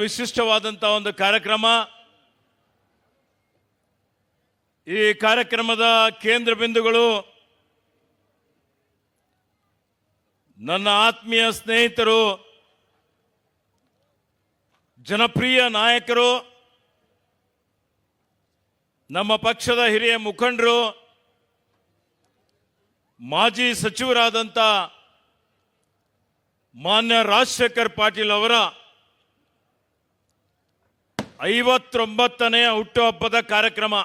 ವಿಶಿಷ್ಟವಾದಂಥ ಒಂದು ಕಾರ್ಯಕ್ರಮ. ಈ ಕಾರ್ಯಕ್ರಮದ ಕೇಂದ್ರ ಬಿಂದುಗಳು ನನ್ನ ಆತ್ಮೀಯ ಸ್ನೇಹಿತರು, ಜನಪ್ರಿಯ ನಾಯಕರು, ನಮ್ಮ ಪಕ್ಷದ ಹಿರಿಯ ಮುಖಂಡರು, ಮಾಜಿ ಸಚಿವರಾದಂಥ ಮಾನ್ಯ ರಾಜಶೇಖರ್ ಪಾಟೀಲ್ ಅವರ 59ನೇ ಹುಟ್ಟುಹಬ್ಬದ ಕಾರ್ಯಕ್ರಮ.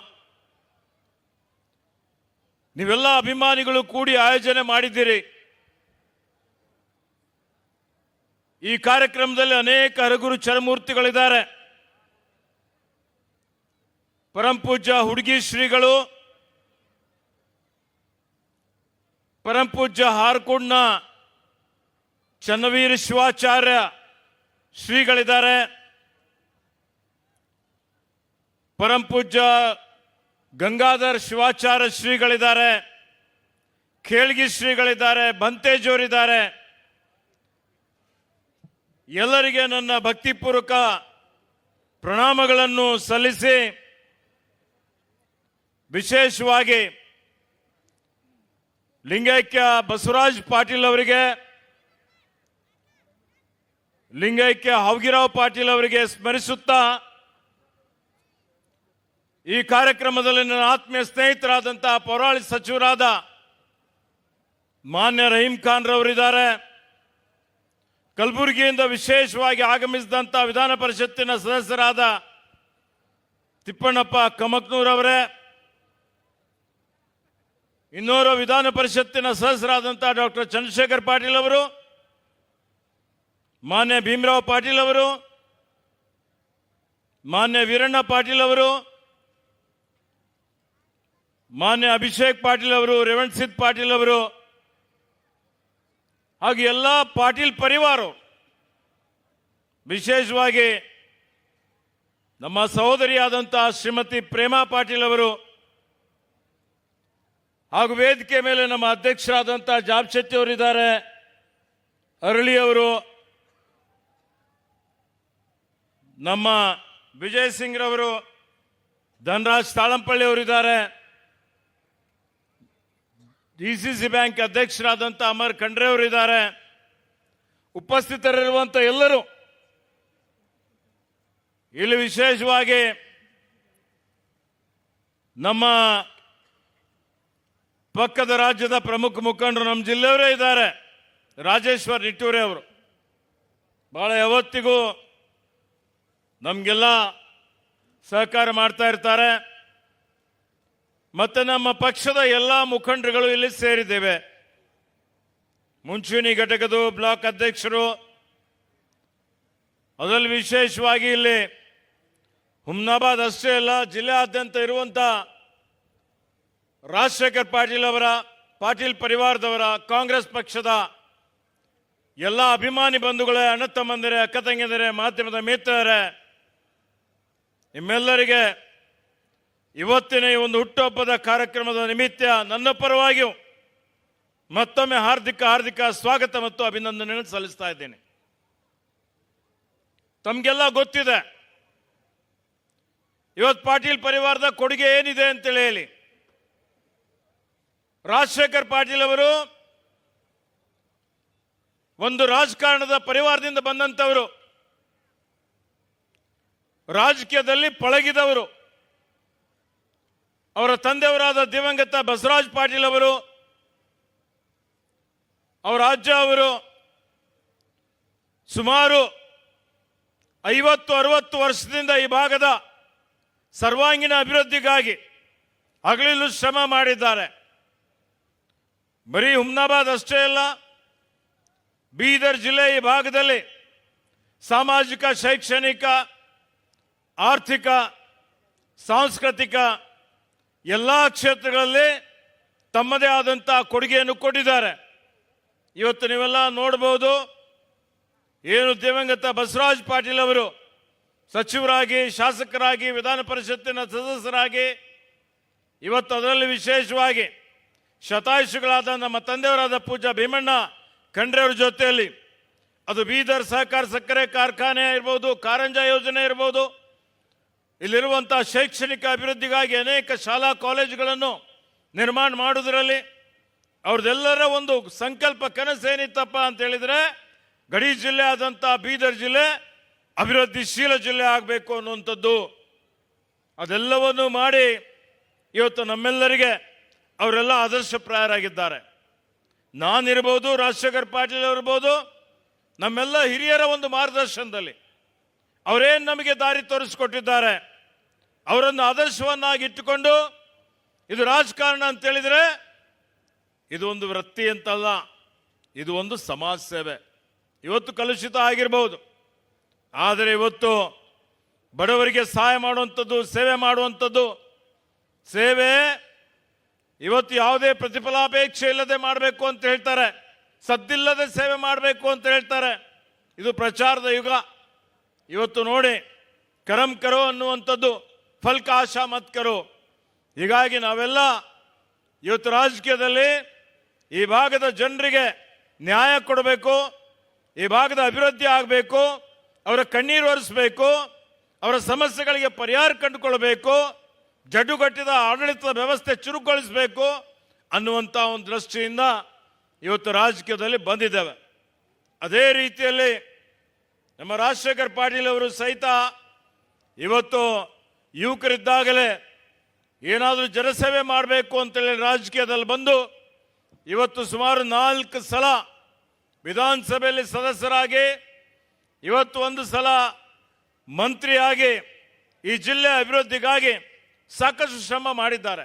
ನೀವೆಲ್ಲ ಅಭಿಮಾನಿಗಳು ಕೂಡಿ ಆಯೋಜನೆ ಮಾಡಿದ್ದೀರಿ. ಈ ಕಾರ್ಯಕ್ರಮದಲ್ಲಿ ಅನೇಕ ಹರಗುರು ಚರಮೂರ್ತಿಗಳಿದ್ದಾರೆ. ಪರಂಪೂಜ್ಯ ಹುಡುಗಿ ಶ್ರೀಗಳು, ಪರಂಪೂಜ್ಯ ಹಾರ್ಕುಂಡ್ನ ಚನ್ನವೀರ ಶಿವಾಚಾರ್ಯ ಶ್ರೀಗಳಿದ್ದಾರೆ. ಪರಂಪೂಜ್ಯ ಗಂಗಾಧರ್ ಶಿವಾಚಾರ್ಯ ಶ್ರೀಗಳಿದ್ದಾರೆ. ಖೇಳ್ಗಿ ಶ್ರೀಗಳಿದ್ದಾರೆ. ಬಂತೇಜೋರಿದ್ದಾರೆ. ಎಲ್ಲರಿಗೆ ನನ್ನ ಭಕ್ತಿಪೂರ್ವಕ ಪ್ರಣಾಮಗಳನ್ನು ಸಲ್ಲಿಸಿ, ವಿಶೇಷವಾಗಿ ಲಿಂಗೈಕ್ಯ ಬಸವರಾಜ್ ಪಾಟೀಲ್ ಅವರಿಗೆ, ಲಿಂಗೈಕ್ಯ ಹಾವಗಿರಾವ್ ಪಾಟೀಲ್ ಅವರಿಗೆ ಸ್ಮರಿಸುತ್ತಾ, ಈ ಕಾರ್ಯಕ್ರಮದಲ್ಲಿ ನನ್ನ ಆತ್ಮೀಯ ಸ್ನೇಹಿತರಾದಂತಹ ಪೌರಾಣಿಕ ಸಚಿವರಾದ ಮಾನ್ಯ ರಹೀಂ ಖಾನ್ ರವರಿದ್ದಾರೆ. ಕಲಬುರಗಿಯಿಂದ ವಿಶೇಷವಾಗಿ ಆಗಮಿಸಿದಂಥ ವಿಧಾನ ಪರಿಷತ್ತಿನ ಸದಸ್ಯರಾದ ತಿಪ್ಪಣ್ಣಪ್ಪ ಕಮಕ್ನೂರ್ ಅವರೇ, ಇನ್ನೋರ್ವ ವಿಧಾನ ಪರಿಷತ್ತಿನ ಸದಸ್ಯರಾದಂಥ ಡಾಕ್ಟರ್ ಚಂದ್ರಶೇಖರ್ ಪಾಟೀಲ್ ಅವರು, ಮಾನ್ಯ ಭೀಮರಾವ್ ಪಾಟೀಲ್ ಅವರು, ಮಾನ್ಯ ವೀರಣ್ಣ ಪಾಟೀಲ್ ಅವರು, ಮಾನ್ಯ ಅಭಿಷೇಕ್ ಪಾಟೀಲ್ ಅವರು, ರೇವಣ್ ಸಿದ್ ಪಾಟೀಲ್ ಅವರು, ಹಾಗೂ ಎಲ್ಲ ಪಾಟೀಲ್ ಪರಿವಾರ, ವಿಶೇಷವಾಗಿ ನಮ್ಮ ಸಹೋದರಿಯಾದಂತಹ ಶ್ರೀಮತಿ ಪ್ರೇಮಾ ಪಾಟೀಲ್ ಅವರು, ಹಾಗೂ ವೇದಿಕೆ ಮೇಲೆ ನಮ್ಮ ಅಧ್ಯಕ್ಷರಾದಂತಹ ಜಾಬ್ ಶೆಟ್ಟಿ ಅವರಿದ್ದಾರೆ, ಅರಳಿ ಅವರು, ನಮ್ಮ ವಿಜಯ್ ಸಿಂಗ್ ರವರು, ಧನರಾಜ್ ತಾಳಂಪಳ್ಳಿ ಅವರಿದ್ದಾರೆ, ಡಿಸಿಸಿ ಬ್ಯಾಂಕ್ ಅಧ್ಯಕ್ಷರಾದಂಥ ಅಮರ್ ಖಂಡ್ರೆ ಅವರಿದ್ದಾರೆ. ಉಪಸ್ಥಿತರಿರುವಂಥ ಎಲ್ಲರೂ, ಇಲ್ಲಿ ವಿಶೇಷವಾಗಿ ನಮ್ಮ ಪಕ್ಕದ ರಾಜ್ಯದ ಪ್ರಮುಖ ಮುಖಂಡರು ನಮ್ಮ ಜಿಲ್ಲೆಯವರೇ ಇದ್ದಾರೆ. ರಾಜೇಶ್ವರ್ ನಿಟ್ಟೂರೆ ಅವರು ಬಹಳ ಯಾವತ್ತಿಗೂ ನಮಗೆಲ್ಲ ಸಹಕಾರ ಮಾಡ್ತಾ ಇರ್ತಾರೆ. ಮತ್ತೆ ನಮ್ಮ ಪಕ್ಷದ ಎಲ್ಲ ಮುಖಂಡರುಗಳು ಇಲ್ಲಿ ಸೇರಿದ್ದೇವೆ. ಮುಂಚೂಣಿ ಘಟಕದ ಬ್ಲಾಕ್ ಅಧ್ಯಕ್ಷರು, ಅದರಲ್ಲಿ ವಿಶೇಷವಾಗಿ ಇಲ್ಲಿ ಹುಮ್ನಾಬಾದ್ ಅಷ್ಟೇ ಅಲ್ಲ, ಜಿಲ್ಲೆಯಾದ್ಯಂತ ಇರುವಂಥ ರಾಜಶೇಖರ್ ಪಾಟೀಲ್ ಅವರ, ಪಾಟೀಲ್ ಪರಿವಾರದವರ, ಕಾಂಗ್ರೆಸ್ ಪಕ್ಷದ ಎಲ್ಲ ಅಭಿಮಾನಿ ಬಂಧುಗಳೇ, ಅಣ್ಣ ತಮ್ಮಂದಿರೇ, ಅಕ್ಕ ತಂಗಿಯಂದಿರೇ, ಮಾಧ್ಯಮದ ಮಿತ್ರರೇ, ನಿಮ್ಮೆಲ್ಲರಿಗೆ ಇವತ್ತಿನ ಈ ಒಂದು ಹುಟ್ಟುಹಬ್ಬದ ಕಾರ್ಯಕ್ರಮದ ನಿಮಿತ್ತ ನನ್ನ ಪರವಾಗಿಯೂ ಮತ್ತೊಮ್ಮೆ ಹಾರ್ದಿಕ ಸ್ವಾಗತ ಮತ್ತು ಅಭಿನಂದನೆಗಳನ್ನು ಸಲ್ಲಿಸ್ತಾ ಇದ್ದೇನೆ. ತಮಗೆಲ್ಲ ಗೊತ್ತಿದೆ ಇವತ್ತು ಪಾಟೀಲ್ ಪರಿವಾರದ ಕೊಡುಗೆ ಏನಿದೆ ಅಂತೇಳಿ ಹೇಳಿ. ರಾಜಶೇಖರ್ ಪಾಟೀಲ್ ಅವರು ಒಂದು ರಾಜಕಾರಣದ ಪರಿವಾರದಿಂದ ಬಂದಂಥವರು, ರಾಜಕೀಯದಲ್ಲಿ ಪಳಗಿದವರು. ಅವರ ತಂದೆಯವರಾದ ದಿವಂಗತ ಬಸವರಾಜ್ ಪಾಟೀಲ್ ಅವರು, ಅವರ ಅಜ್ಜ ಅವರು ಸುಮಾರು 50-60 ವರ್ಷದಿಂದ ಈ ಭಾಗದ ಸರ್ವಾಂಗೀಣ ಅಭಿವೃದ್ಧಿಗಾಗಿ ಹಗಲಿರುಳು ಶ್ರಮ ಮಾಡಿದ್ದಾರೆ. ಬರೀ ಹುಮ್ನಾಬಾದ್ ಅಷ್ಟೇ ಅಲ್ಲ, ಬೀದರ್ ಜಿಲ್ಲೆ ಈ ಭಾಗದಲ್ಲಿ ಸಾಮಾಜಿಕ, ಶೈಕ್ಷಣಿಕ, ಆರ್ಥಿಕ, ಸಾಂಸ್ಕೃತಿಕ ಎಲ್ಲ ಕ್ಷೇತ್ರಗಳಲ್ಲಿ ತಮ್ಮದೇ ಆದಂಥ ಕೊಡುಗೆಯನ್ನು ಕೊಟ್ಟಿದ್ದಾರೆ. ಇವತ್ತು ನೀವೆಲ್ಲ ನೋಡಬಹುದು, ಏನು ದಿವಂಗತ ಬಸವರಾಜ್ ಪಾಟೀಲ್ ಅವರು ಸಚಿವರಾಗಿ, ಶಾಸಕರಾಗಿ, ವಿಧಾನ ಪರಿಷತ್ತಿನ ಸದಸ್ಯರಾಗಿ, ಇವತ್ತು ಅದರಲ್ಲಿ ವಿಶೇಷವಾಗಿ ಶತಾಯುಷಿಗಳಾದ ನಮ್ಮ ತಂದೆಯವರಾದ ಪೂಜ್ಯ ಭೀಮಣ್ಣ ಖಂಡ್ರೆ ಅವರ ಜೊತೆಯಲ್ಲಿ ಅದು ಬೀದರ್ ಸಹಕಾರ ಸಕ್ಕರೆ ಕಾರ್ಖಾನೆ ಇರ್ಬೋದು, ಕಾರಂಜ ಯೋಜನೆ ಇರ್ಬೋದು, ಇಲ್ಲಿರುವಂತಹ ಶೈಕ್ಷಣಿಕ ಅಭಿವೃದ್ಧಿಗಾಗಿ ಅನೇಕ ಶಾಲಾ ಕಾಲೇಜುಗಳನ್ನು ನಿರ್ಮಾಣ ಮಾಡೋದ್ರಲ್ಲಿ ಅವ್ರದ್ದೆಲ್ಲರ ಒಂದು ಸಂಕಲ್ಪ ಕನಸೇನಿತ್ತಪ್ಪ ಅಂತ ಹೇಳಿದ್ರೆ ಗಡಿ ಜಿಲ್ಲೆ ಆದಂಥ ಬೀದರ್ ಜಿಲ್ಲೆ ಅಭಿವೃದ್ಧಿಶೀಲ ಜಿಲ್ಲೆ ಆಗಬೇಕು ಅನ್ನುವಂಥದ್ದು. ಅದೆಲ್ಲವನ್ನು ಮಾಡಿ ಇವತ್ತು ನಮ್ಮೆಲ್ಲರಿಗೆ ಅವರೆಲ್ಲ ಆದರ್ಶಪ್ರಾಯರಾಗಿದ್ದಾರೆ. ನಾನಿರ್ಬೋದು, ರಾಜಶೇಖರ್ ಪಾಟೀಲ್ ಅವರಿರ್ಬೋದು, ನಮ್ಮೆಲ್ಲ ಹಿರಿಯರ ಒಂದು ಮಾರ್ಗದರ್ಶನದಲ್ಲಿ ಅವರೇನು ನಮಗೆ ದಾರಿ ತೋರಿಸ್ಕೊಟ್ಟಿದ್ದಾರೆ ಅವರನ್ನು ಆದರ್ಶವನ್ನಾಗಿ ಇಟ್ಟುಕೊಂಡು, ಇದು ರಾಜಕಾರಣ ಅಂತೇಳಿದರೆ ಇದು ಒಂದು ವೃತ್ತಿ ಅಂತಲ್ಲ, ಇದು ಒಂದು ಸಮಾಜ ಸೇವೆ. ಇವತ್ತು ಕಲುಷಿತ ಆಗಿರ್ಬೋದು, ಆದರೆ ಇವತ್ತು ಬಡವರಿಗೆ ಸಹಾಯ ಮಾಡುವಂಥದ್ದು, ಸೇವೆ ಮಾಡುವಂಥದ್ದು, ಸೇವೆ ಇವತ್ತು ಯಾವುದೇ ಪ್ರತಿಫಲಾಪೇಕ್ಷೆ ಇಲ್ಲದೆ ಮಾಡಬೇಕು ಅಂತ ಹೇಳ್ತಾರೆ, ಸದ್ದಿಲ್ಲದೆ ಸೇವೆ ಮಾಡಬೇಕು ಅಂತ ಹೇಳ್ತಾರೆ. ಇದು ಪ್ರಚಾರದ ಯುಗ. ಇವತ್ತು ನೋಡಿ, ಕರಂ ಕರೋ ಅನ್ನುವಂಥದ್ದು ಫಲ್ಕ ಆಶಾ ಮತ್ ಕರೋ. ಹೀಗಾಗಿ ನಾವೆಲ್ಲ ಇವತ್ತು ರಾಜಕೀಯದಲ್ಲಿ ಈ ಭಾಗದ ಜನರಿಗೆ ನ್ಯಾಯ ಕೊಡಬೇಕು, ಈ ಭಾಗದ ಅಭಿವೃದ್ಧಿ ಆಗಬೇಕು, ಅವರ ಕಣ್ಣೀರು ಒರೆಸಬೇಕು, ಅವರ ಸಮಸ್ಯೆಗಳಿಗೆ ಪರಿಹಾರ ಕಂಡುಕೊಳ್ಬೇಕು, ಜಡ್ಡುಗಟ್ಟಿದ ಆಡಳಿತದ ವ್ಯವಸ್ಥೆ ಚುರುಕುಗೊಳಿಸಬೇಕು ಅನ್ನುವಂಥ ಒಂದು ದೃಷ್ಟಿಯಿಂದ ಇವತ್ತು ರಾಜಕೀಯದಲ್ಲಿ ಬಂದಿದ್ದೇವೆ. ಅದೇ ರೀತಿಯಲ್ಲಿ ನಮ್ಮ ರಾಜಶೇಖರ್ ಪಾಟೀಲ್ ಅವರು ಸಹಿತ ಇವತ್ತು ಯುವಕರಿದ್ದಾಗಲೇ ಏನಾದರೂ ಜನಸೇವೆ ಮಾಡಬೇಕು ಅಂತೇಳಿ ರಾಜಕೀಯದಲ್ಲಿ ಬಂದು ಇವತ್ತು ಸುಮಾರು 4 ಸಲ ವಿಧಾನಸಭೆಯಲ್ಲಿ ಸದಸ್ಯರಾಗಿ, ಇವತ್ತು 1 ಸಲ ಮಂತ್ರಿಯಾಗಿ ಈ ಜಿಲ್ಲೆ ಅಭಿವೃದ್ಧಿಗಾಗಿ ಸಾಕಷ್ಟು ಶ್ರಮ ಮಾಡಿದ್ದಾರೆ.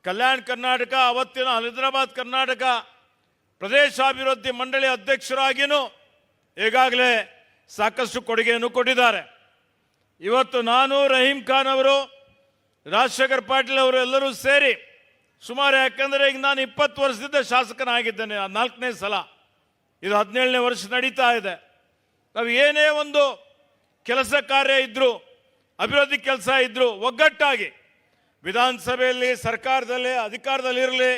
ಕಲ್ಯಾಣ ಕರ್ನಾಟಕ, ಅವತ್ತಿನ ಹೈದರಾಬಾದ್ ಕರ್ನಾಟಕ ಪ್ರದೇಶಾಭಿವೃದ್ಧಿ ಮಂಡಳಿ ಅಧ್ಯಕ್ಷರಾಗಿಯೂ ಈಗಾಗಲೇ ಸಾಕಷ್ಟು ಕೊಡುಗೆಯನ್ನು ಕೊಟ್ಟಿದ್ದಾರೆ. ಇವತ್ತು ನಾನು, ರಹೀಂ ಖಾನ್ ಅವರು, ರಾಜಶೇಖರ್ ಪಾಟೀಲ್ ಅವರು ಎಲ್ಲರೂ ಸೇರಿ ಸುಮಾರು, ಯಾಕಂದರೆ ಈಗ ನಾನು 20 ವರ್ಷದಿಂದ ಶಾಸಕನಾಗಿದ್ದೇನೆ, 4ನೇ ಸಲ, ಇದು 17ನೇ ವರ್ಷ ನಡೀತಾ ಇದೆ. ನಾವು ಏನೇ ಒಂದು ಕೆಲಸ ಕಾರ್ಯ ಇದ್ದರೂ, ಅಭಿವೃದ್ಧಿ ಕೆಲಸ ಇದ್ದರೂ ಒಗ್ಗಟ್ಟಾಗಿ ವಿಧಾನಸಭೆಯಲ್ಲಿ, ಸರ್ಕಾರದಲ್ಲಿ, ಅಧಿಕಾರದಲ್ಲಿರಲಿ,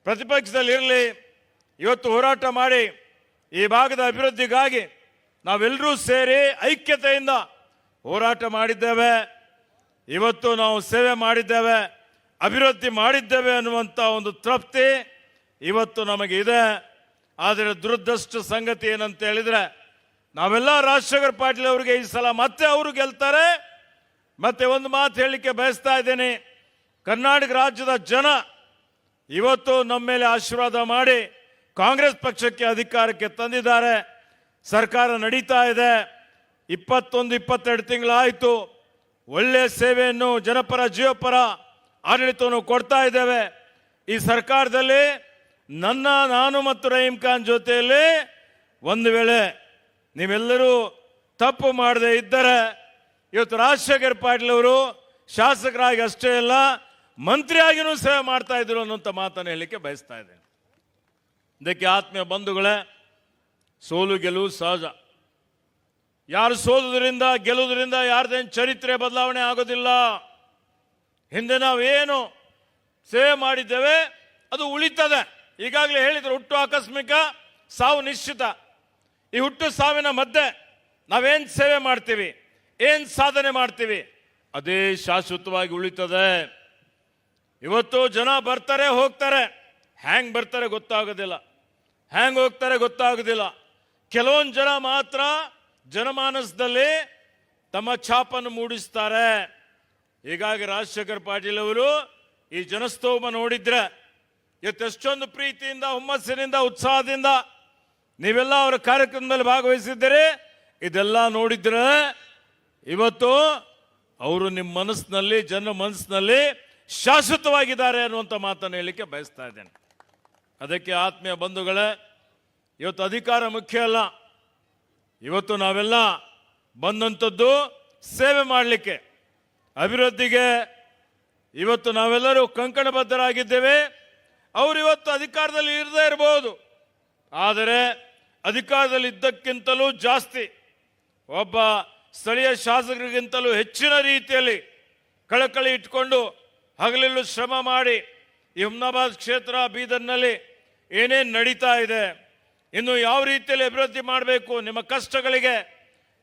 ಪ್ರತಿಪಕ್ಷದಲ್ಲಿರಲಿ ಇವತ್ತು ಹೋರಾಟ ಮಾಡಿ ಈ ಭಾಗದ ಅಭಿವೃದ್ಧಿಗಾಗಿ ನಾವೆಲ್ಲರೂ ಸೇರಿ ಐಕ್ಯತೆಯಿಂದ ಹೋರಾಟ ಮಾಡಿದ್ದೇವೆ. ಇವತ್ತು ನಾವು ಸೇವೆ ಮಾಡಿದ್ದೇವೆ, ಅಭಿವೃದ್ಧಿ ಮಾಡಿದ್ದೇವೆ ಅನ್ನುವಂಥ ಒಂದು ತೃಪ್ತಿ ಇವತ್ತು ನಮಗಿದೆ. ಆದರೆ ದುರದೃಷ್ಟ ಸಂಗತಿ ಏನಂತ ಹೇಳಿದರೆ, ನಾವೆಲ್ಲ ರಾಜಶೇಖರ್ ಪಾಟೀಲ್ ಅವರಿಗೆ ಈ ಸಲ ಮತ್ತೆ ಅವರು ಗೆಲ್ತಾರೆ. ಮತ್ತೆ ಒಂದು ಮಾತು ಹೇಳಲಿಕ್ಕೆ ಬಯಸ್ತಾ ಇದ್ದೇನೆ, ಕರ್ನಾಟಕ ರಾಜ್ಯದ ಜನ ಇವತ್ತು ನಮ್ಮ ಮೇಲೆ ಆಶೀರ್ವಾದ ಮಾಡಿ ಕಾಂಗ್ರೆಸ್ ಪಕ್ಷಕ್ಕೆ ಅಧಿಕಾರಕ್ಕೆ ತಂದಿದ್ದಾರೆ. ಸರ್ಕಾರ ನಡೀತಾ ಇದೆ, 21-22 ತಿಂಗಳಾಯಿತು. ಒಳ್ಳೆಯ ಸೇವೆಯನ್ನು, ಜನಪರ ಜೀವಪರ ಆಡಳಿತವನ್ನು ಕೊಡ್ತಾ ಇದ್ದೇವೆ. ಈ ಸರ್ಕಾರದಲ್ಲಿ ನಾನು ಮತ್ತು ರಹೀಂ ಖಾನ್ ಜೊತೆಯಲ್ಲಿ ಒಂದು ವೇಳೆ ನೀವೆಲ್ಲರೂ ತಪ್ಪು ಮಾಡದೇ ಇದ್ದರೆ ಇವತ್ತು ರಾಜಶೇಖರ್ ಪಾಟೀಲ್ ಅವರು ಶಾಸಕರಾಗಿ ಅಷ್ಟೇ ಅಲ್ಲ, ಮಂತ್ರಿಯಾಗಿಯೂ ಸೇವೆ ಮಾಡ್ತಾ ಇದ್ರು ಅನ್ನುವಂಥ ಮಾತನ್ನು ಹೇಳಲಿಕ್ಕೆ ಬಯಸ್ತಾ ಇದ್ದೇನೆ. ಇದಕ್ಕೆ ಆತ್ಮೀಯ ಬಂಧುಗಳೇ, ಸೋಲು ಗೆಲುವು ಸಹಜ. ಯಾರು ಸೋಲುವುದರಿಂದ ಗೆಲ್ಲುವುದರಿಂದ ಯಾರ್ದೇನು ಚರಿತ್ರೆ ಬದಲಾವಣೆ ಆಗೋದಿಲ್ಲ. ಹಿಂದೆ ನಾವೇನು ಸೇವೆ ಮಾಡಿದ್ದೇವೆ ಅದು ಉಳಿತದೆ. ಈಗಾಗಲೇ ಹೇಳಿದ್ರು, ಹುಟ್ಟು ಆಕಸ್ಮಿಕ, ಸಾವು ನಿಶ್ಚಿತ. ಈ ಹುಟ್ಟು ಸಾವಿನ ಮಧ್ಯೆ ನಾವೇನು ಸೇವೆ ಮಾಡ್ತೀವಿ, ಏನು ಸಾಧನೆ ಮಾಡ್ತೀವಿ, ಅದೇ ಶಾಶ್ವತವಾಗಿ ಉಳಿತದೆ. ಇವತ್ತು ಜನ ಬರ್ತಾರೆ ಹೋಗ್ತಾರೆ, ಹ್ಯಾಂಗ್ ಬರ್ತಾರೆ ಗೊತ್ತಾಗೋದಿಲ್ಲ, ಹ್ಯಾಂಗ್ ಹೋಗ್ತಾರೆ ಗೊತ್ತಾಗೋದಿಲ್ಲ. ಕೆಲವೊಂದು ಜನ ಮಾತ್ರ ಜನಮಾನಸದಲ್ಲಿ ತಮ್ಮ ಛಾಪನ್ನು ಮೂಡಿಸ್ತಾರೆ. ಹೀಗಾಗಿ ರಾಜಶೇಖರ್ ಪಾಟೀಲ್ ಅವರು ಈ ಜನಸ್ತೋಮ ನೋಡಿದ್ರೆ ಎಷ್ಟೊಂದು ಪ್ರೀತಿಯಿಂದ, ಹುಮ್ಮಸ್ಸಿನಿಂದ, ಉತ್ಸಾಹದಿಂದ ನೀವೆಲ್ಲ ಅವರ ಕಾರ್ಯಕ್ರಮದಲ್ಲಿ ಭಾಗವಹಿಸಿದ್ದೀರಿ. ಇದೆಲ್ಲ ನೋಡಿದ್ರೆ ಇವತ್ತು ಅವರು ನಿಮ್ಮ ಮನಸ್ಸಿನಲ್ಲಿ, ಜನರ ಮನಸ್ಸಿನಲ್ಲಿ ಶಾಶ್ವತವಾಗಿದ್ದಾರೆ ಅನ್ನುವಂಥ ಮಾತನ್ನು ಹೇಳಲಿಕ್ಕೆ ಬಯಸ್ತಾ ಇದ್ದೇನೆ. ಅದಕ್ಕೆ ಆತ್ಮೀಯ ಬಂಧುಗಳೇ, ಇವತ್ತು ಅಧಿಕಾರ ಮುಖ್ಯ ಅಲ್ಲ. ಇವತ್ತು ನಾವೆಲ್ಲ ಬಂದಂಥದ್ದು ಸೇವೆ ಮಾಡಲಿಕ್ಕೆ, ಅಭಿವೃದ್ಧಿಗೆ. ಇವತ್ತು ನಾವೆಲ್ಲರೂ ಕಂಕಣಬದ್ಧರಾಗಿದ್ದೇವೆ. ಅವರು ಇವತ್ತು ಅಧಿಕಾರದಲ್ಲಿ ಇರದೇ ಇರಬಹುದು, ಆದರೆ ಅಧಿಕಾರದಲ್ಲಿ ಇದ್ದಕ್ಕಿಂತಲೂ ಜಾಸ್ತಿ, ಒಬ್ಬ ಸ್ಥಳೀಯ ಶಾಸಕರಿಗಿಂತಲೂ ಹೆಚ್ಚಿನ ರೀತಿಯಲ್ಲಿ ಕಳಕಳಿ ಇಟ್ಕೊಂಡು ಹಗಲಿಲ್ಲೂ ಶ್ರಮ ಮಾಡಿ ಈ ಹುಮ್ನಾಬಾದ್ ಕ್ಷೇತ್ರ, ಬೀದರ್ನಲ್ಲಿ ಏನೇನು ನಡೀತಾ ಇದೆ, ಇನ್ನು ಯಾವ ರೀತಿಯಲ್ಲಿ ಅಭಿವೃದ್ಧಿ ಮಾಡಬೇಕು, ನಿಮ್ಮ ಕಷ್ಟಗಳಿಗೆ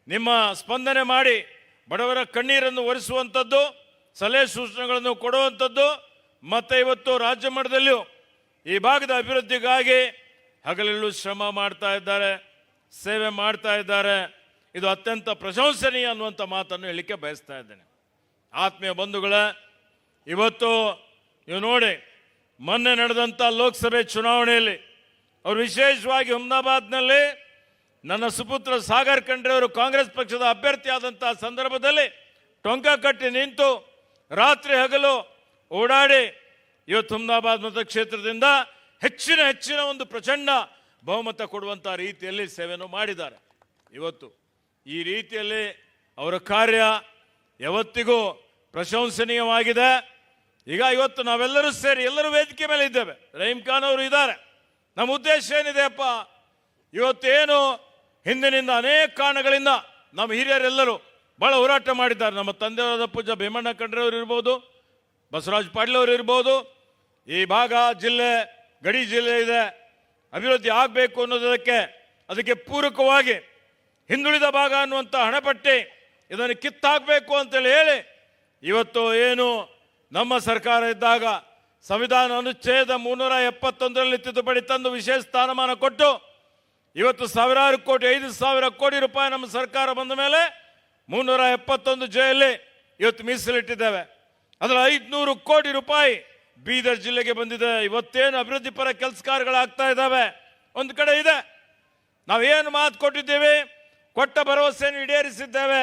ನಿಮ್ಮ ಸ್ಪಂದನೆ ಮಾಡಿ ಬಡವರ ಕಣ್ಣೀರನ್ನು ಒರೆಸುವಂಥದ್ದು, ಸಲಹೆ ಸೂಚನೆಗಳನ್ನು ಕೊಡುವಂಥದ್ದು, ಮತ್ತು ಇವತ್ತು ರಾಜ್ಯ ಮಟ್ಟದಲ್ಲಿಯೂ ಈ ಭಾಗದ ಅಭಿವೃದ್ಧಿಗಾಗಿ ಹಗಲಿರುಳು ಶ್ರಮ ಮಾಡ್ತಾ ಇದ್ದಾರೆ, ಸೇವೆ ಮಾಡ್ತಾ ಇದ್ದಾರೆ. ಇದು ಅತ್ಯಂತ ಪ್ರಶಂಸನೀಯ ಅನ್ನುವಂಥ ಮಾತನ್ನು ಹೇಳಲಿಕ್ಕೆ ಬಯಸ್ತಾ ಇದ್ದೇನೆ. ಆತ್ಮೀಯ ಬಂಧುಗಳೇ, ಇವತ್ತು ನೀವು ನೋಡಿ, ಮೊನ್ನೆ ನಡೆದಂಥ ಲೋಕಸಭೆ ಚುನಾವಣೆಯಲ್ಲಿ ಅವರು ವಿಶೇಷವಾಗಿ ಹುಮ್ನಾಬಾದ್ನಲ್ಲಿ ನನ್ನ ಸುಪುತ್ರ ಸಾಗರ್ ಖಂಡ್ರೆ ಅವರು ಕಾಂಗ್ರೆಸ್ ಪಕ್ಷದ ಅಭ್ಯರ್ಥಿ ಆದಂಥ ಸಂದರ್ಭದಲ್ಲಿ ಟೊಂಕ ಕಟ್ಟಿ ನಿಂತು ರಾತ್ರಿ ಹಗಲು ಓಡಾಡಿ ಇವತ್ತು ಹುಮ್ನಾಬಾದ್ ಮತಕ್ಷೇತ್ರದಿಂದ ಹೆಚ್ಚಿನ ಒಂದು ಪ್ರಚಂಡ ಬಹುಮತ ಕೊಡುವಂಥ ರೀತಿಯಲ್ಲಿ ಸೇವೆಯನ್ನು ಮಾಡಿದ್ದಾರೆ. ಇವತ್ತು ಈ ರೀತಿಯಲ್ಲಿ ಅವರ ಕಾರ್ಯ ಯಾವತ್ತಿಗೂ ಪ್ರಶಂಸನೀಯವಾಗಿದೆ. ಈಗ ಇವತ್ತು ನಾವೆಲ್ಲರೂ ಸೇರಿ ಎಲ್ಲರೂ ವೇದಿಕೆ ಮೇಲೆ ಇದ್ದೇವೆ. ರಹೀಂ ಖಾನ್ ಅವರು ಇದ್ದಾರೆ. ನಮ್ಮ ಉದ್ದೇಶ ಏನಿದೆಯಪ್ಪ, ಇವತ್ತೇನು ಹಿಂದಿನಿಂದ ಅನೇಕ ಕಾರಣಗಳಿಂದ ನಮ್ಮ ಹಿರಿಯರೆಲ್ಲರೂ ಬಹಳ ಹೋರಾಟ ಮಾಡಿದ್ದಾರೆ. ನಮ್ಮ ತಂದೆಯವರಾದ ಪೂಜ್ಯ ಭೀಮಣ್ಣ ಖಂಡ್ರೆ ಅವರು ಇರ್ಬೋದು, ಬಸವರಾಜ್ ಪಾಟೀಲ್ ಅವರು ಇರ್ಬೋದು. ಈ ಭಾಗ ಜಿಲ್ಲೆ ಗಡಿ ಜಿಲ್ಲೆ ಇದೆ, ಅಭಿವೃದ್ಧಿ ಆಗಬೇಕು ಅನ್ನೋದಕ್ಕೆ ಅದಕ್ಕೆ ಪೂರಕವಾಗಿ ಹಿಂದುಳಿದ ಭಾಗ ಅನ್ನುವಂಥ ಹಣಪಟ್ಟಿ ಇದನ್ನು ಕಿತ್ತಾಕಬೇಕು ಅಂತೇಳಿ ಹೇಳಿ ಇವತ್ತು ಏನು ನಮ್ಮ ಸರ್ಕಾರ ಇದ್ದಾಗ ಸಂವಿಧಾನ ಅನುಚ್ಛೇದ 371ರಲ್ಲಿ ತಿದ್ದುಪಡಿ ತಂದು ವಿಶೇಷ ಸ್ಥಾನಮಾನ ಕೊಟ್ಟು ಇವತ್ತು ಸಾವಿರಾರು ಕೋಟಿ 5,000 ಕೋಟಿ ರೂಪಾಯಿ ನಮ್ಮ ಸರ್ಕಾರ ಬಂದ ಮೇಲೆ 371 ಜೆಯಲ್ಲಿ ಇವತ್ತು ಮೀಸಲಿಟ್ಟಿದ್ದೇವೆ. ಅದರ 500 ಕೋಟಿ ರೂಪಾಯಿ ಬೀದರ್ ಜಿಲ್ಲೆಗೆ ಬಂದಿದೆ. ಇವತ್ತೇನು ಅಭಿವೃದ್ಧಿ ಪರ ಕೆಲಸ ಕಾರ್ಯಗಳಾಗ್ತಾ ಇದ್ದಾವೆ. ಒಂದು ಕಡೆ ಇದೆ, ನಾವೇನು ಮಾತು ಕೊಟ್ಟಿದ್ದೇವೆ, ಕೊಟ್ಟ ಭರವಸೆಯನ್ನು ಈಡೇರಿಸಿದ್ದೇವೆ,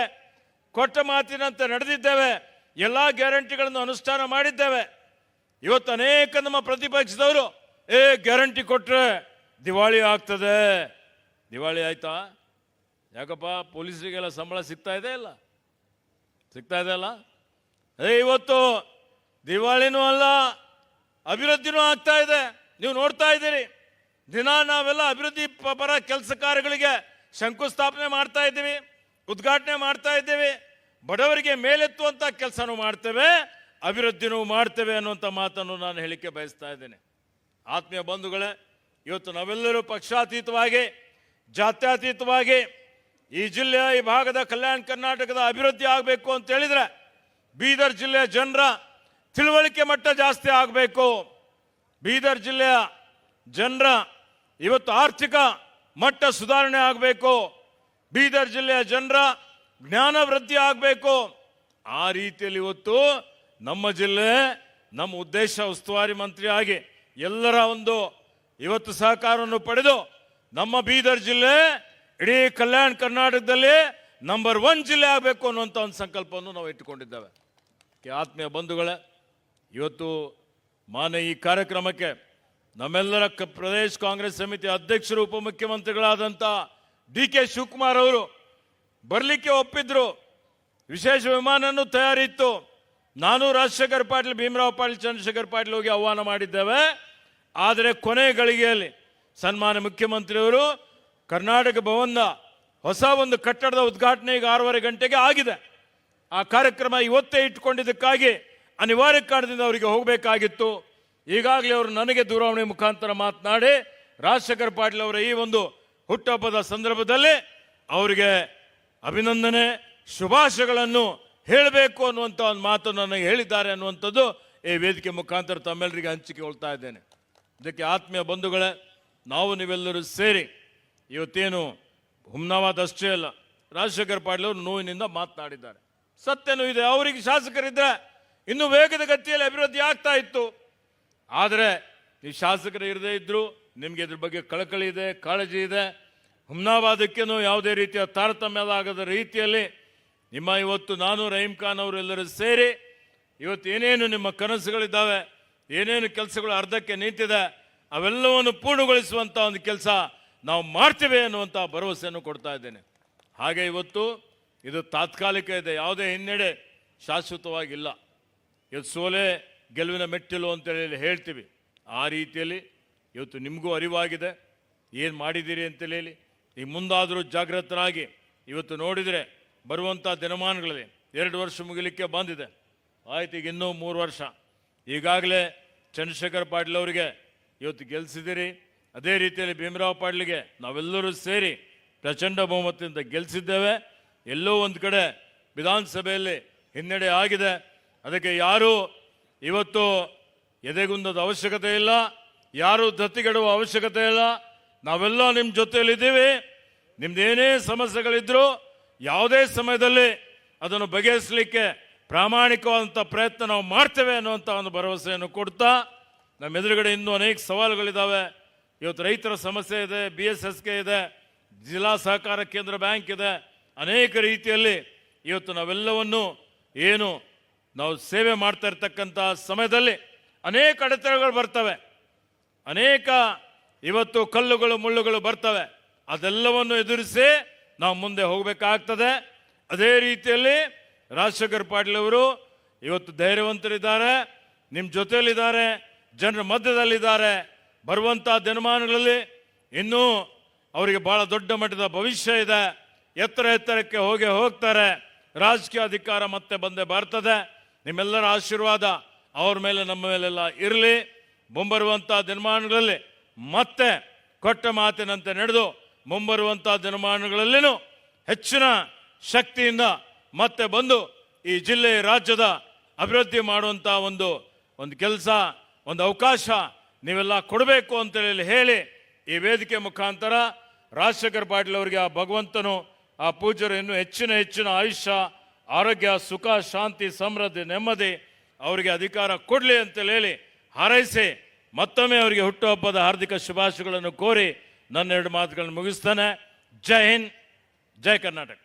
ಕೊಟ್ಟ ಮಾತಿನಂತೆ ನಡೆದಿದ್ದೇವೆ, ಎಲ್ಲ ಗ್ಯಾರಂಟಿಗಳನ್ನು ಅನುಷ್ಠಾನ ಮಾಡಿದ್ದೇವೆ. ಇವತ್ತು ಅನೇಕ ನಮ್ಮ ಪ್ರತಿಪಕ್ಷದವರು ಗ್ಯಾರಂಟಿ ಕೊಟ್ಟರೆ ದಿವಾಳಿ ಆಗ್ತದೆ. ದಿವಾಳಿ ಆಯ್ತಾ? ಯಾಕಪ್ಪ, ಪೊಲೀಸರಿಗೆಲ್ಲ ಸಂಬಳ ಸಿಗ್ತಾ ಇದೆ ಅಲ್ಲ? ಇವತ್ತು ದಿವಾಳಿನೂ ಅಲ್ಲ, ಅಭಿವೃದ್ಧಿನೂ ಆಗ್ತಾ ಇದೆ. ನೀವು ನೋಡ್ತಾ ಇದ್ದೀರಿ, ದಿನ ನಾವೆಲ್ಲ ಅಭಿವೃದ್ಧಿ ಪರ ಕೆಲಸ ಕಾರ್ಯಗಳಿಗೆ ಶಂಕುಸ್ಥಾಪನೆ ಮಾಡ್ತಾ ಇದ್ದೀವಿ, ಉದ್ಘಾಟನೆ ಮಾಡ್ತಾ ಇದ್ದೀವಿ. ಬಡವರಿಗೆ ಮೇಲೆತ್ತುವಂಥ ಕೆಲಸನೂ ಮಾಡ್ತೇವೆ, ಅಭಿವೃದ್ಧಿನೂ ಮಾಡ್ತೇವೆ ಅನ್ನುವಂಥ ಮಾತನ್ನು ನಾನು ಹೇಳಿಕೆ ಬಯಸ್ತಾ ಇದ್ದೇನೆ. ಆತ್ಮೀಯ ಬಂಧುಗಳೇ, ಇವತ್ತು ನಾವೆಲ್ಲರೂ ಪಕ್ಷಾತೀತವಾಗಿ ಜಾತ್ಯತೀತವಾಗಿ ಈ ಜಿಲ್ಲೆಯ ಈ ಭಾಗದ ಕಲ್ಯಾಣ ಕರ್ನಾಟಕದ ಅಭಿವೃದ್ಧಿ ಆಗಬೇಕು ಅಂತ ಹೇಳಿದ್ರೆ ಬೀದರ್ ಜಿಲ್ಲೆಯ ಜನರ ತಿಳುವಳಿಕೆ ಮಟ್ಟ ಜಾಸ್ತಿ ಆಗಬೇಕು. ಬೀದರ್ ಜಿಲ್ಲೆಯ ಜನರ ಇವತ್ತು ಆರ್ಥಿಕ ಮಟ್ಟ ಸುಧಾರಣೆ ಆಗಬೇಕು. ಬೀದರ್ ಜಿಲ್ಲೆಯ ಜನರ ಜ್ಞಾನ ವೃದ್ಧಿ ಆಗಬೇಕು. ಆ ರೀತಿಯಲ್ಲಿ ಇವತ್ತು ನಮ್ಮ ಜಿಲ್ಲೆ, ನಮ್ಮ ಉದ್ದೇಶ ಉಸ್ತುವಾರಿ ಮಂತ್ರಿಯಾಗಿ ಎಲ್ಲರ ಒಂದು ಇವತ್ತು ಸಹಕಾರವನ್ನು ಪಡೆದು ನಮ್ಮ ಬೀದರ್ ಜಿಲ್ಲೆ ಇಡೀ ಕಲ್ಯಾಣ ಕರ್ನಾಟಕದಲ್ಲಿ ನಂಬರ್ 1 ಜಿಲ್ಲೆ ಆಗಬೇಕು ಅನ್ನುವಂಥ ಒಂದು ಸಂಕಲ್ಪವನ್ನು ನಾವು ಇಟ್ಟುಕೊಂಡಿದ್ದೇವೆ. ಆತ್ಮೀಯ ಬಂಧುಗಳೇ, ಇವತ್ತು ಈ ಕಾರ್ಯಕ್ರಮಕ್ಕೆ ನಮ್ಮೆಲ್ಲರ ಪ್ರದೇಶ ಕಾಂಗ್ರೆಸ್ ಸಮಿತಿ ಅಧ್ಯಕ್ಷರು ಉಪಮುಖ್ಯಮಂತ್ರಿಗಳಾದಂಥ ಡಿ.ಕೆ. ಶಿವಕುಮಾರ್ ಅವರು ಬರಲಿಕ್ಕೆ ಒಪ್ಪಿದ್ರು. ವಿಶೇಷ ವಿಮಾನನೂ ತಯಾರಿತ್ತು. ನಾನು ರಾಜಶೇಖರ್ ಪಾಟೀಲ್, ಭೀಮರಾವ್ ಪಾಟೀಲ್, ಚಂದ್ರಶೇಖರ್ ಪಾಟೀಲ್ ಹೋಗಿ ಆಹ್ವಾನ ಮಾಡಿದ್ದೇವೆ. ಆದರೆ ಕೊನೆ ಗಳಿಗೆಯಲ್ಲಿ ಸನ್ಮಾನ್ಯ ಮುಖ್ಯಮಂತ್ರಿಯವರು ಕರ್ನಾಟಕ ಭವನದ ಹೊಸ ಒಂದು ಕಟ್ಟಡದ ಉದ್ಘಾಟನೆ ಈಗ 6:30 ಗಂಟೆಗೆ ಆಗಿದೆ. ಆ ಕಾರ್ಯಕ್ರಮ ಇವತ್ತೇ ಇಟ್ಟುಕೊಂಡಿದ್ದಕ್ಕಾಗಿ ಅನಿವಾರ್ಯ ಕಾರಣದಿಂದ ಅವರಿಗೆ ಹೋಗಬೇಕಾಗಿತ್ತು. ಈಗಾಗಲೇ ಅವರು ನನಗೆ ದೂರವಾಣಿ ಮುಖಾಂತರ ಮಾತನಾಡಿ ರಾಜಶೇಖರ್ ಪಾಟೀಲ್ ಅವರ ಈ ಒಂದು ಹುಟ್ಟುಹಬ್ಬದ ಸಂದರ್ಭದಲ್ಲಿ ಅವರಿಗೆ ಅಭಿನಂದನೆ, ಶುಭಾಶಯಗಳನ್ನು ಹೇಳಬೇಕು ಅನ್ನುವಂಥ ಒಂದು ಮಾತನ್ನು ನನಗೆ ಹೇಳಿದ್ದಾರೆ ಅನ್ನುವಂಥದ್ದು ಈ ವೇದಿಕೆ ಮುಖಾಂತರ ತಮ್ಮೆಲ್ಲರಿಗೆ ಹಂಚಿಕೊಳ್ತಾ ಇದ್ದೇನೆ. ಇದಕ್ಕೆ ಆತ್ಮೀಯ ಬಂಧುಗಳೇ, ನಾವು ನೀವೆಲ್ಲರೂ ಸೇರಿ ಇವತ್ತೇನು ಹುಮ್ನಾಬಾದ್ ಅಷ್ಟೇ ಅಲ್ಲ, ರಾಜಶೇಖರ್ ಪಾಟೀಲ್ ಅವರು ನೋವಿನಿಂದ ಮಾತನಾಡಿದ್ದಾರೆ. ಸತ್ಯನೂ ಇದೆ, ಅವರಿಗೆ ಶಾಸಕರಿದ್ದರೆ ಇನ್ನೂ ವೇಗದ ಗತಿಯಲ್ಲಿ ಅಭಿವೃದ್ಧಿ ಆಗ್ತಾ ಇತ್ತು. ಆದರೆ ಈ ಶಾಸಕರು ಇರದೇ ಇದ್ರು, ನಿಮಗೆ ಇದ್ರ ಬಗ್ಗೆ ಕಳಕಳಿ ಇದೆ, ಕಾಳಜಿ ಇದೆ. ಹುಮ್ನಾಬಾದಕ್ಕೇನು ಯಾವುದೇ ರೀತಿಯ ತಾರತಮ್ಯವಾಗದ ರೀತಿಯಲ್ಲಿ ನಿಮ್ಮ ಇವತ್ತು ನಾನು ರಹೀಂ ಖಾನ್ ಅವರೆಲ್ಲರೂ ಸೇರಿ ಇವತ್ತು ಏನೇನು ನಿಮ್ಮ ಕನಸುಗಳಿದ್ದಾವೆ, ಏನೇನು ಕೆಲಸಗಳು ಅರ್ಧಕ್ಕೆ ನಿಂತಿದೆ, ಅವೆಲ್ಲವನ್ನು ಪೂರ್ಣಗೊಳಿಸುವಂಥ ಒಂದು ಕೆಲಸ ನಾವು ಮಾಡ್ತೇವೆ ಅನ್ನುವಂಥ ಭರವಸೆಯನ್ನು ಕೊಡ್ತಾ ಇದ್ದೇನೆ. ಹಾಗೆ ಇವತ್ತು ಇದು ತಾತ್ಕಾಲಿಕ ಇದೆ, ಯಾವುದೇ ಹಿನ್ನಡೆ ಶಾಶ್ವತವಾಗಿಲ್ಲ. ಇವತ್ತು ಸೋಲೆ ಗೆಲುವಿನ ಮೆಟ್ಟಿಲು ಅಂತೇಳಿ ಹೇಳ್ತೀವಿ. ಆ ರೀತಿಯಲ್ಲಿ ಇವತ್ತು ನಿಮಗೂ ಅರಿವಾಗಿದೆ ಏನು ಮಾಡಿದ್ದೀರಿ ಅಂತೇಳಿ. ಈಗ ಮುಂದಾದರೂ ಜಾಗೃತರಾಗಿ ಇವತ್ತು ನೋಡಿದರೆ ಬರುವಂಥ ದಿನಮಾನಗಳಲ್ಲಿ 2 ವರ್ಷ ಮುಗಿಲಿಕ್ಕೆ ಬಂದಿದೆ. ಆಯ್ತು, ಈಗ ಇನ್ನೂ 3 ವರ್ಷ. ಈಗಾಗಲೇ ಚಂದ್ರಶೇಖರ್ ಪಾಟೀಲ್ ಅವರಿಗೆ ಇವತ್ತು ಗೆಲ್ಲಿಸಿದಿರಿ. ಅದೇ ರೀತಿಯಲ್ಲಿ ಭೀಮರಾವ್ ಪಾಟೀಲ್ಗೆ ನಾವೆಲ್ಲರೂ ಸೇರಿ ಪ್ರಚಂಡ ಬಹುಮತದಿಂದ ಗೆಲ್ಲಿಸಿದ್ದೇವೆ. ಎಲ್ಲೋ ಒಂದು ಕಡೆ ವಿಧಾನಸಭೆಯಲ್ಲಿ ಹಿನ್ನಡೆ ಆಗಿದೆ. ಅದಕ್ಕೆ ಯಾರೂ ಇವತ್ತು ಎದೆಗುಂದದ ಅವಶ್ಯಕತೆ ಇಲ್ಲ, ಯಾರೂ ಧತ್ತಿಗೆಡುವ ಅವಶ್ಯಕತೆ ಇಲ್ಲ. ನಾವೆಲ್ಲ ನಿಮ್ಮ ಜೊತೆಯಲ್ಲಿದ್ದೀವಿ. ನಿಮ್ದೇನೇ ಸಮಸ್ಯೆಗಳಿದ್ರೂ ಯಾವುದೇ ಸಮಯದಲ್ಲಿ ಅದನ್ನು ಬಗೆಹರಿಸಲಿಕ್ಕೆ ಪ್ರಾಮಾಣಿಕವಾದಂಥ ಪ್ರಯತ್ನ ನಾವು ಮಾಡ್ತೇವೆ ಅನ್ನುವಂಥ ಒಂದು ಭರವಸೆಯನ್ನು ಕೊಡ್ತಾ, ನಮ್ಮ ಎದುರುಗಡೆ ಇನ್ನೂ ಅನೇಕ ಸವಾಲುಗಳಿದ್ದಾವೆ. ಇವತ್ತು ರೈತರ ಸಮಸ್ಯೆ ಇದೆ, BSSK ಇದೆ, ಜಿಲ್ಲಾ ಸಹಕಾರ ಕೇಂದ್ರ ಬ್ಯಾಂಕ್ ಇದೆ. ಅನೇಕ ರೀತಿಯಲ್ಲಿ ಇವತ್ತು ನಾವೆಲ್ಲವನ್ನು ಏನು ನಾವು ಸೇವೆ ಮಾಡ್ತಾ ಇರ್ತಕ್ಕಂಥ ಸಮಯದಲ್ಲಿ ಅನೇಕ ಅಡೆತಡೆಗಳು ಬರ್ತವೆ, ಅನೇಕ ಇವತ್ತು ಕಲ್ಲುಗಳು ಮುಳ್ಳುಗಳು ಬರ್ತವೆ. ಅದೆಲ್ಲವನ್ನು ಎದುರಿಸಿ ನಾವು ಮುಂದೆ ಹೋಗಬೇಕಾಗ್ತದೆ. ಅದೇ ರೀತಿಯಲ್ಲಿ ರಾಜಶೇಖರ್ ಪಾಟೀಲ್ ಅವರು ಇವತ್ತು ಧೈರ್ಯವಂತರಿದ್ದಾರೆ, ನಿಮ್ಮ ಜೊತೆಯಲ್ಲಿದ್ದಾರೆ, ಜನರ ಮಧ್ಯದಲ್ಲಿದ್ದಾರೆ. ಬರುವಂಥ ದಿನಮಾನಗಳಲ್ಲಿ ಇನ್ನೂ ಅವರಿಗೆ ಬಹಳ ದೊಡ್ಡ ಮಟ್ಟದ ಭವಿಷ್ಯ ಇದೆ. ಎತ್ತರಕ್ಕೆ ಹೋಗ್ತಾರೆ. ರಾಜಕೀಯ ಅಧಿಕಾರ ಮತ್ತೆ ಬಂದೇ ಬರ್ತದೆ. ನಿಮ್ಮೆಲ್ಲರ ಆಶೀರ್ವಾದ ಅವ್ರ ಮೇಲೆ ನಮ್ಮ ಮೇಲೆಲ್ಲ ಇರಲಿ. ಮುಂಬರುವಂಥ ದಿನಮಾನಗಳಲ್ಲಿ ಮತ್ತೆ ಕೊಟ್ಟ ಮಾತಿನಂತೆ ನಡೆದು ಮುಂಬರುವಂಥ ದಿನಮಾನಗಳಲ್ಲಿನೂ ಹೆಚ್ಚಿನ ಶಕ್ತಿಯಿಂದ ಮತ್ತೆ ಬಂದು ಈ ಜಿಲ್ಲೆ ರಾಜ್ಯದ ಅಭಿವೃದ್ಧಿ ಮಾಡುವಂಥ ಒಂದು ಕೆಲಸ, ಒಂದು ಅವಕಾಶ ನೀವೆಲ್ಲ ಕೊಡಬೇಕು ಅಂತೇಳಿ ಹೇಳಿ ಈ ವೇದಿಕೆ ಮುಖಾಂತರ ರಾಜಶೇಖರ್ ಪಾಟೀಲ್ ಅವರಿಗೆ ಆ ಭಗವಂತನು, ಆ ಪೂಜ್ಯರು ಇನ್ನೂ ಹೆಚ್ಚಿನ ಆಯುಷ್ಯ, ಆರೋಗ್ಯ, ಸುಖ, ಶಾಂತಿ, ಸಮೃದ್ಧಿ, ನೆಮ್ಮದಿ ಅವರಿಗೆ ಅಧಿಕಾರ ಕೊಡಲಿ ಅಂತೇಳಿ ಹೇಳಿ ಹಾರೈಸಿ ಮತ್ತೊಮ್ಮೆ ಅವರಿಗೆ ಹುಟ್ಟುಹಬ್ಬದ ಹಾರ್ದಿಕ ಶುಭಾಶಯಗಳನ್ನು ಕೋರಿ ನನ್ನ ಎರಡು ಮಾತುಗಳನ್ನು ಮುಗಿಸ್ತಾನೆ. ಜೈ ಹಿಂದ್, ಜೈ ಕರ್ನಾಟಕ.